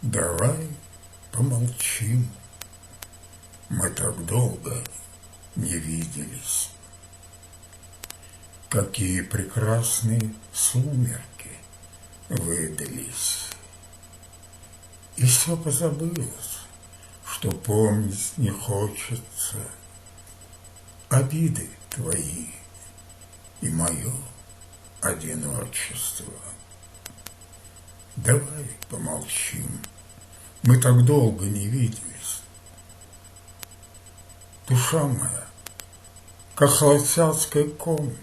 Давай помолчим, мы так долго не виделись. Какие прекрасные сумерки выдались. И все позабылось, что помнить не хочется. Обиды твои и мое одиночество. Давай помолчим, мы так долго не виделись. Душа моя, как холостяцкая комната,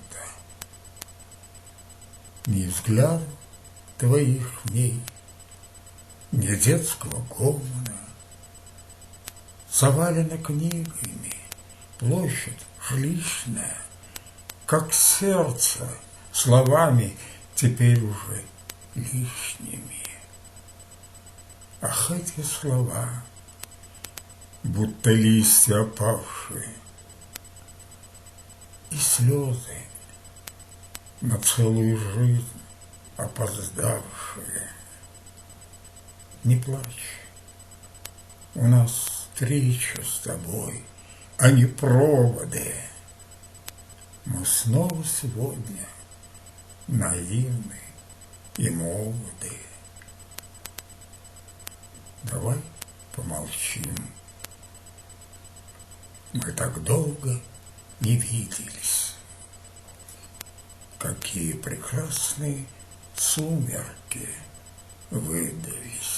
ни взгляда твоих в ней, ни детского гомона. Завалена книгами, площадь жилищная, как сердце словами теперь уже лишними. Ах, эти слова, будто листья опавшие, и слезы на целую жизнь опоздавшие. Не плачь, у нас встреча с тобой, а не проводы. Мы снова сегодня наивны и молоды. Давай помолчим, мы так долго не виделись. Какие прекрасные сумерки выдались.